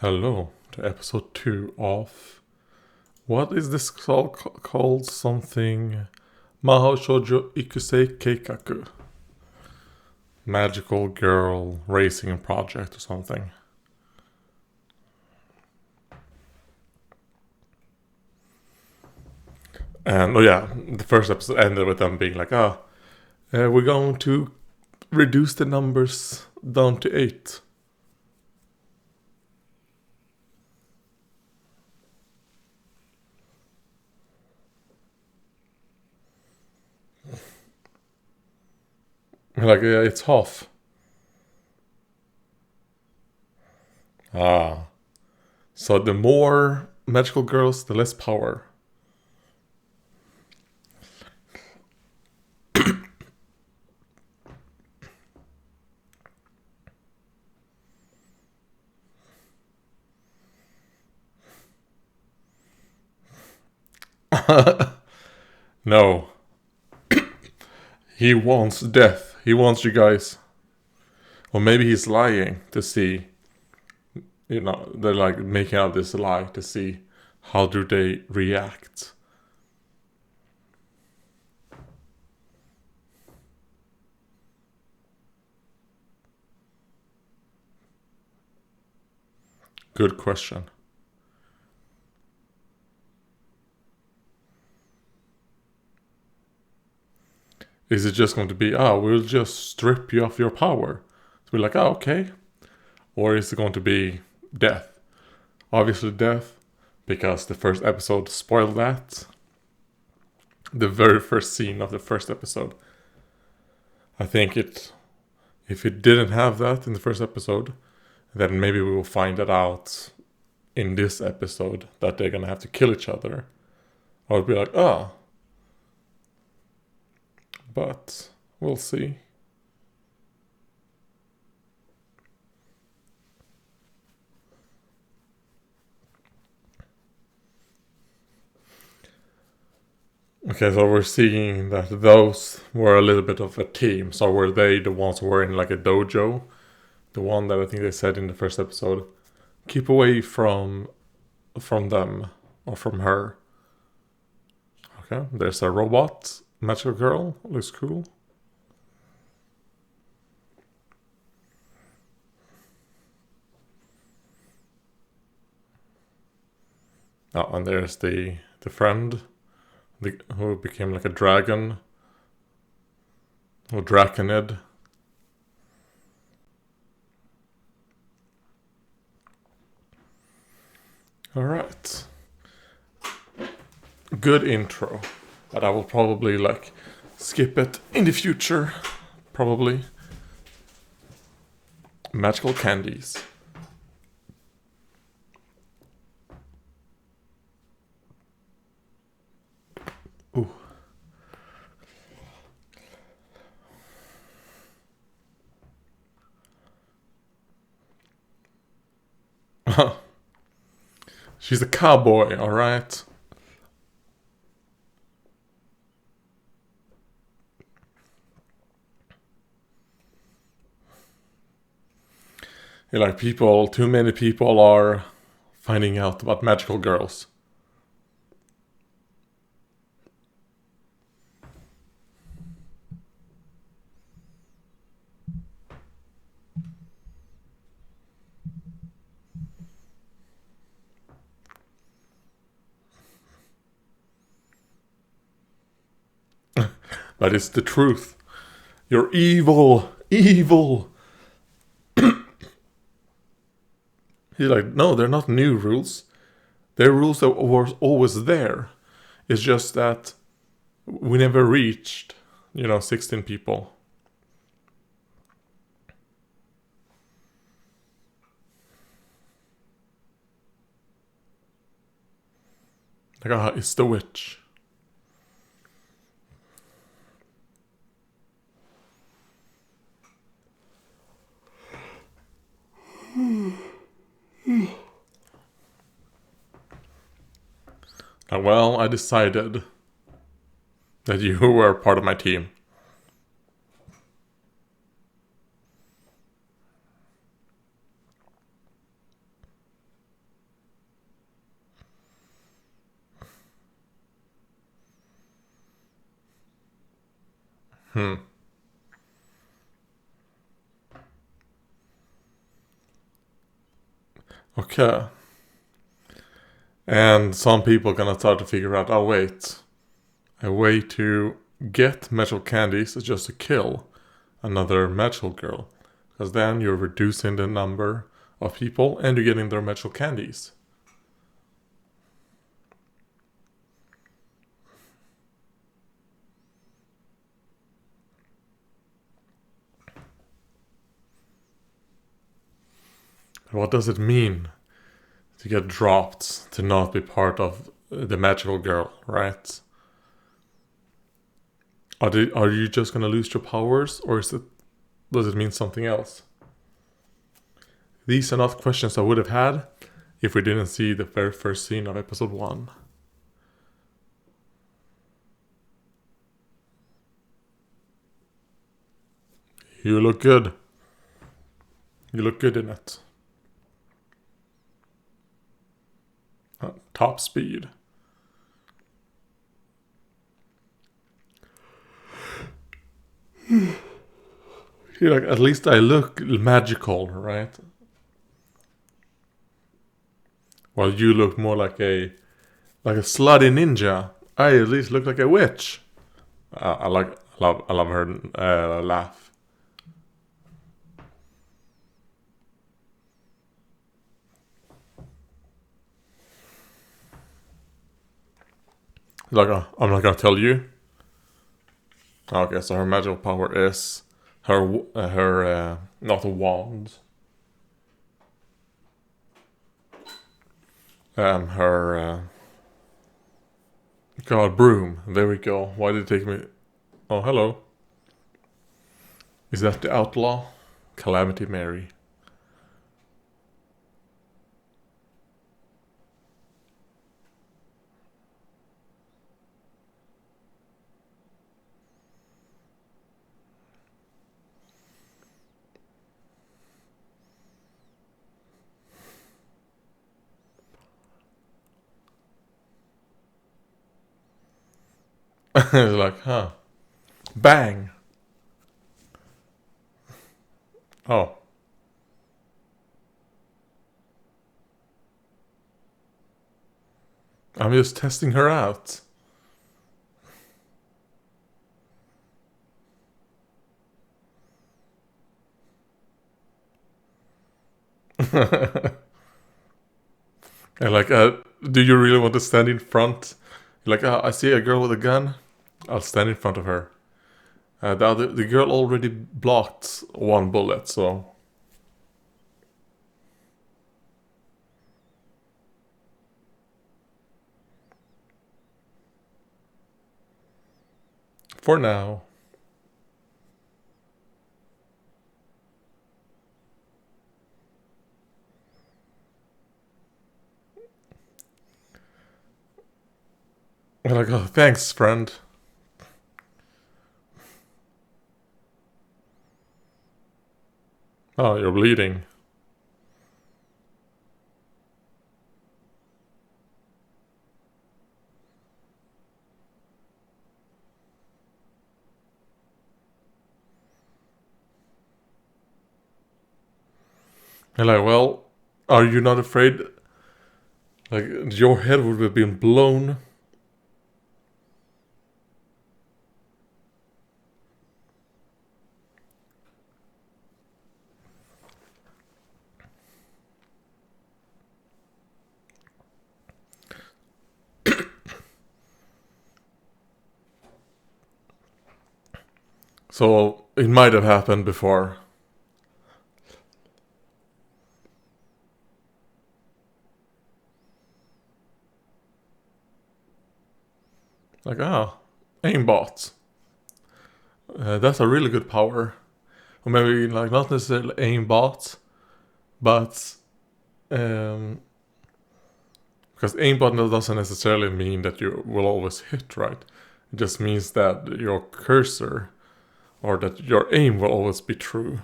Hello to episode 2 of... What is this called? Something... Mahou Shoujo Ikusei Keikaku. Magical girl racing project or something. And, the first episode ended with them being like, we're going to reduce the numbers down to 8. Like, yeah, it's half. So the more magical girls, the less power. No. He wants death. He wants you guys. Or maybe he's lying to see. You know, they're like making out this lie to see how do they react. Good question. Is it just going to be, we'll just strip you of your power? So we're like, okay. Or is it going to be death? Obviously death, because the first episode spoiled that. The very first scene of the first episode. I think if it didn't have that in the first episode, then maybe we will find it out in this episode that they're gonna have to kill each other. I would be like, but we'll see. Okay, so we're seeing that those were a little bit of a team. So were they the ones who were in like a dojo? The one that I think they said in the first episode, keep away from them or from her. Okay, there's a robot magical girl. Looks cool. Oh, and there's the friend who became like a dragon. Or Draconid. Alright. Good intro. But I will probably skip it in the future. Probably. Magical candies. Ooh. She's a cowboy, alright? Too many people are finding out about magical girls. But it's the truth. You're evil! Evil! He's like, no, they're not new rules. They're rules that were always there. It's just that we never reached, 16 people. Like, it's the witch. Well, I decided that you were part of my team. Okay. And some people gonna start to figure out, oh wait, a way to get magical candies is just to kill another magical girl. Because then you're reducing the number of people and you're getting their magical candies. What does it mean to get dropped, to not be part of the magical girl, right? Are you just gonna lose your powers, or does it mean something else? These are not questions I would have had if we didn't see the very first scene of episode 1. You look good. You look good in it. Top speed. You're like, at least I look magical, right? While you look more like a slutty ninja. I at least look like a witch. I love her laugh. Like, I'm not gonna tell you. Okay, so her magical power is her not a wand. Her God, broom. There we go. Why did it take me? Oh, hello. Is that the outlaw? Calamity Mary. It's like, huh. Bang! Oh. I'm just testing her out. And like, do you really want to stand in front? You're like, I see a girl with a gun. I'll stand in front of her. The girl already blocked one bullet, so... For now. I'm like, oh, thanks, friend. Oh, you're bleeding. And like, well, are you not afraid? Like, your head would have been blown. So, it might have happened before. Like, aimbot. That's a really good power. Or maybe, like, not necessarily aimbot, but... because aimbot doesn't necessarily mean that you will always hit, right? It just means that your cursor, or that your aim will always be true.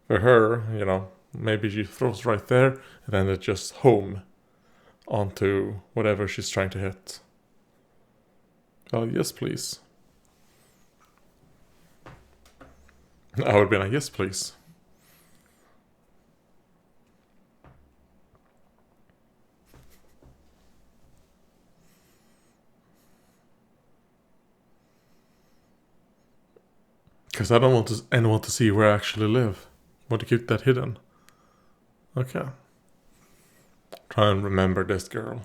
For her, maybe she throws right there, and then it's just home onto whatever she's trying to hit. Oh, yes, please. I would be like, yes, please. Because I don't want anyone to see where I actually live. I want to keep that hidden. Okay. Try and remember this girl.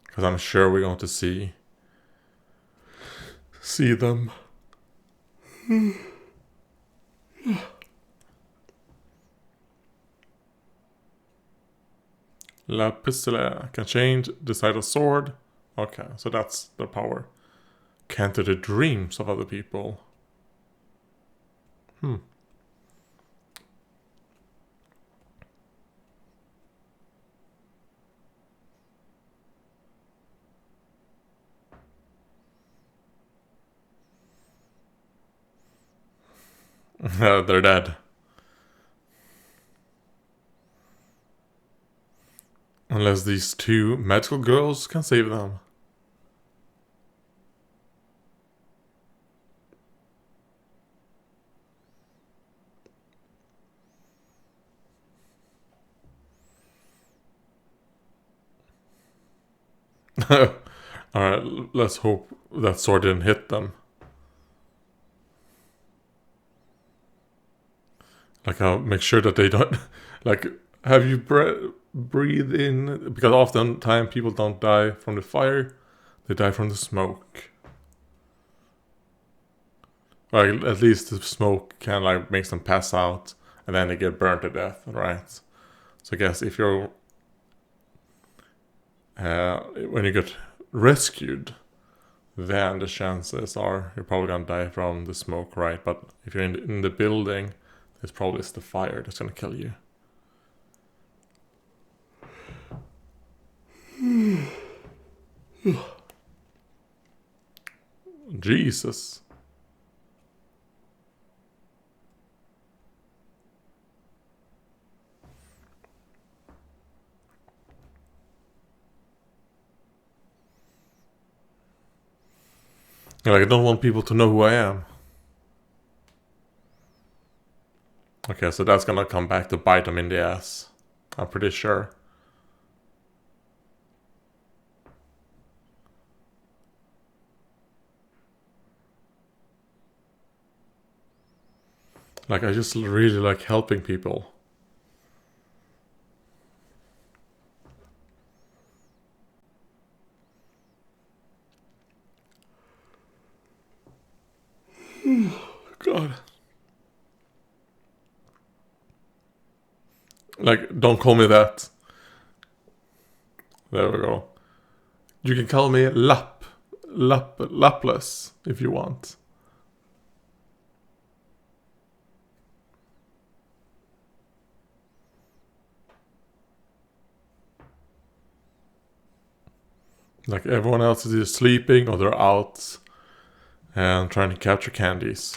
Because I'm sure we're going to see them. La Pistole can change the side of sword. Okay, so that's the power. Can enter the dreams of other people. They're dead. Unless these two magical girls can save them. Alright, let's hope that sword didn't hit them. Like, I'll make sure that they don't... Like, have you breathe in? Because oftentimes people don't die from the fire. They die from the smoke. Like, at least the smoke can, like, makes them pass out. And then they get burned to death, right? So I guess if you're... when you get rescued, then the chances are you're probably gonna die from the smoke, right? But if you're in the building, it's probably the fire that's gonna kill you. Jesus. Like, I don't want people to know who I am. Okay, so that's gonna come back to bite them in the ass. I'm pretty sure. Like, I just really like helping people. God. Like, don't call me that. There we go. You can call me Lapless, if you want. Like, everyone else is either sleeping or they're out and trying to capture candies.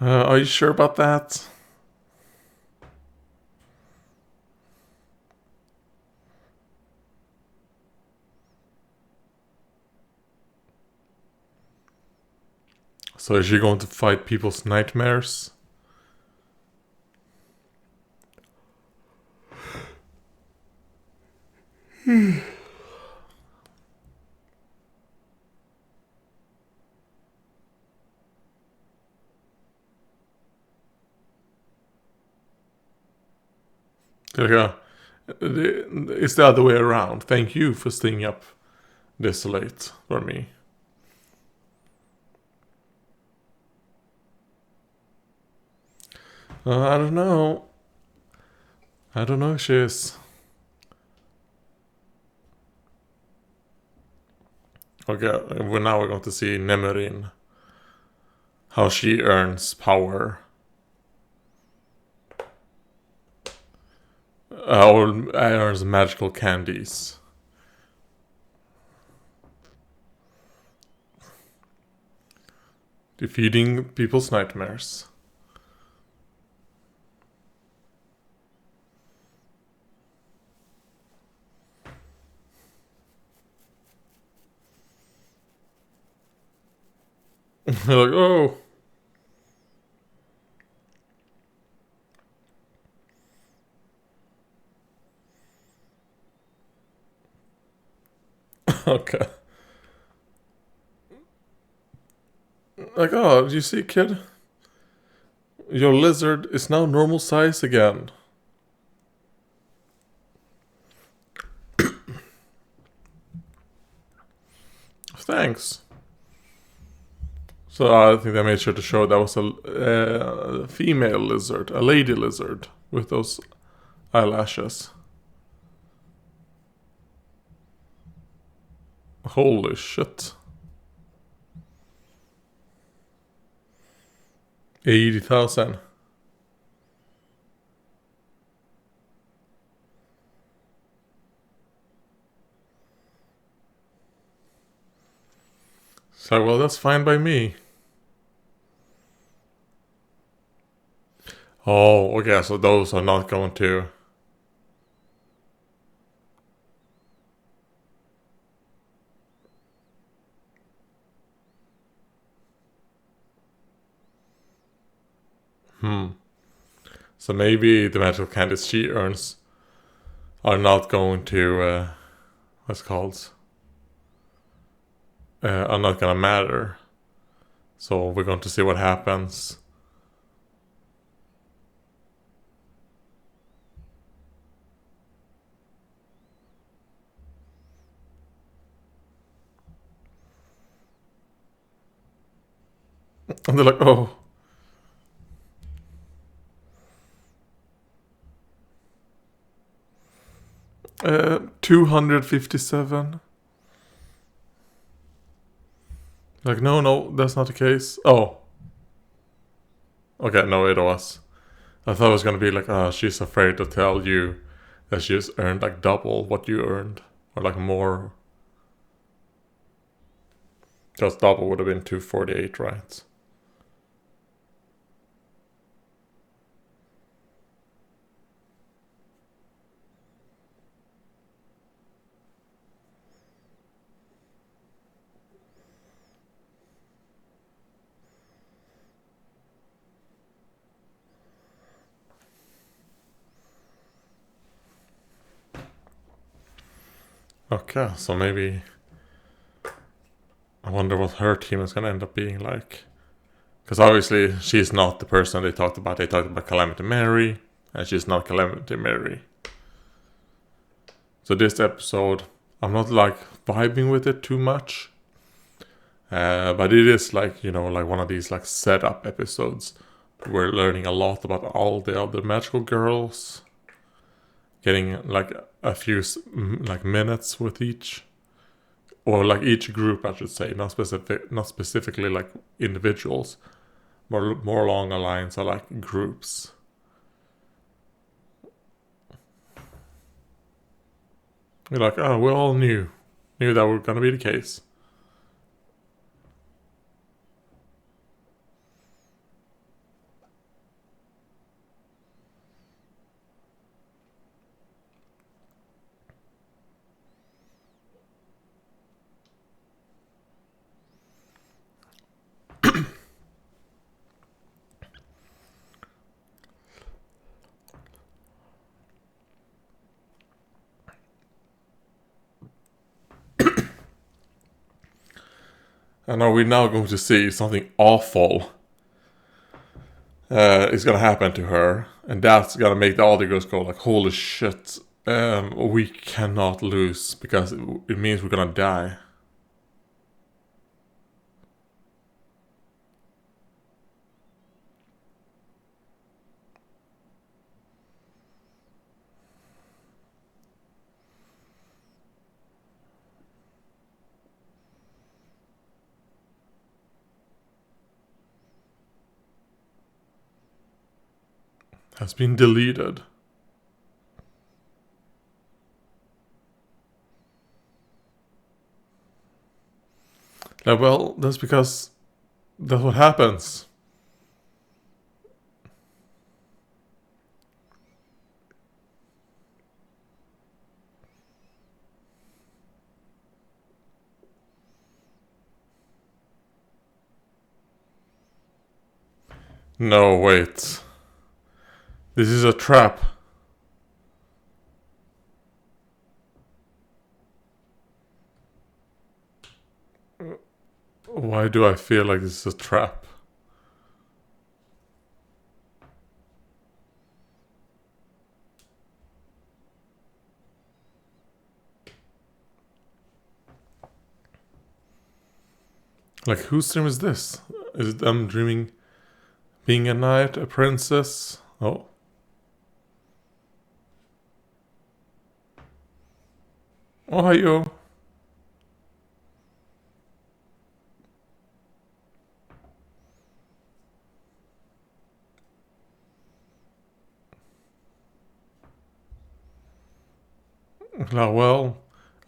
Are you sure about that? So is she going to fight people's nightmares? Yeah. It's the other way around. Thank you for staying up this late for me. I don't know. I don't know if she is. Okay, now we're going to see Nemerin. How she earns power. Or earns magical candies. You're feeding people's nightmares. You're like, oh. Okay. Like, oh, you see, kid? Your lizard is now normal size again. Thanks. So I think they made sure to show that was a female lizard, a lady lizard, with those eyelashes. Holy shit. 80,000. So, well, that's fine by me. Oh, okay, so those are not going to... So maybe the magical candies she earns are not going to... what's it called? Are not gonna matter. So we're going to see what happens. And they're like, oh. Uh, 257. Like, no, that's not the case. Oh. Okay, no, it was. I thought it was gonna be like, she's afraid to tell you that she's earned like double what you earned. Or like more. Just double would have been 248, right? Okay, so maybe... I wonder what her team is gonna end up being like. Because obviously she's not the person they talked about. They talked about Calamity Mary, and she's not Calamity Mary. So this episode, I'm not like vibing with it too much. But it is like, like one of these like setup episodes. We're learning a lot about all the other magical girls. Getting like a few like minutes with each. Or like each group, I should say, not specifically like individuals, more along the lines of like groups. You're like, oh, we all knew that were gonna be the case. And are we now going to see something awful is gonna happen to her, and that's gonna make the other girls go like, holy shit, we cannot lose because it means we're gonna die. Has been deleted. Well, that's because That's what happens. No, wait. This is a trap. Why do I feel like this is a trap? Like, whose dream is this? Is it them dreaming being a knight, a princess? Oh. Ohio. Well,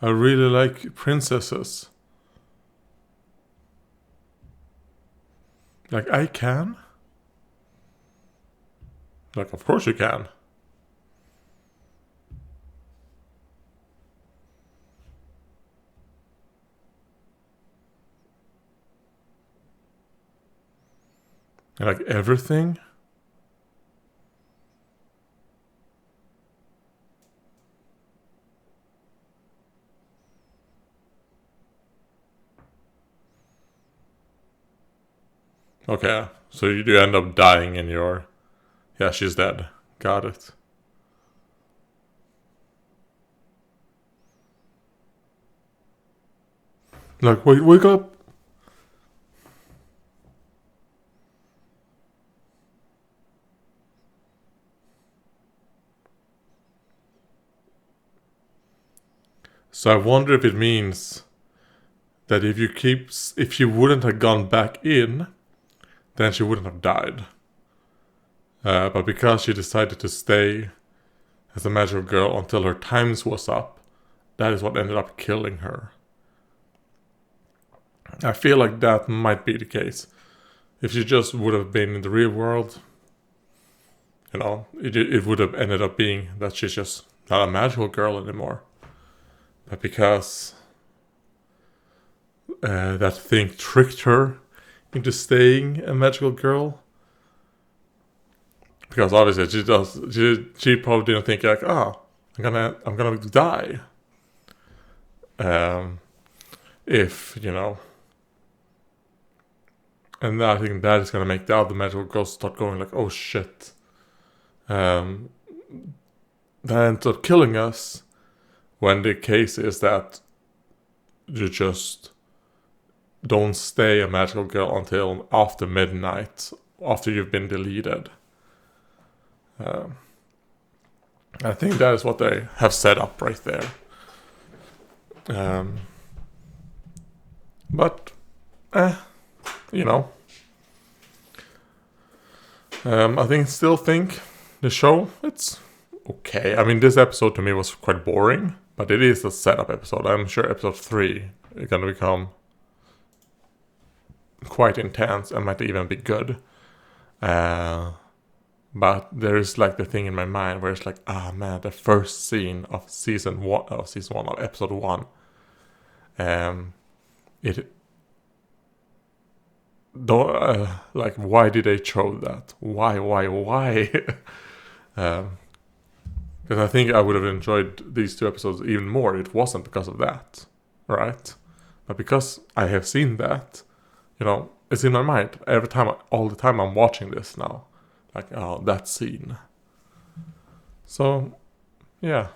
I really like princesses. Like, I can? Like, of course you can. Like, everything? Okay, so you do end up dying in your... Yeah, she's dead. Got it. Like, wake up! So I wonder if it means that if she wouldn't have gone back in, then she wouldn't have died. But because she decided to stay as a magical girl until her times was up, that is what ended up killing her. I feel like that might be the case. If she just would have been in the real world, it would have ended up being that she's just not a magical girl anymore. But because that thing tricked her into staying a magical girl, because obviously she probably didn't think like, I'm gonna die. If and I think that is gonna make the other magical girls start going like, oh shit, that ends up killing us. When the case is that you just don't stay a magical girl until after midnight, after you've been deleted. I think that is what they have set up right there. But, I still think the show, it's okay. I mean, this episode to me was quite boring, but it is a setup episode. I'm sure episode 3 is gonna become quite intense and might even be good. But there is like the thing in my mind where it's like, man, the first scene of season one of episode 1. It don't like, why did they chose that? Why? Because I think I would have enjoyed these 2 episodes even more. It wasn't because of that, right? But because I have seen that, it's in my mind all the time I'm watching this now. Like, that scene. So, yeah.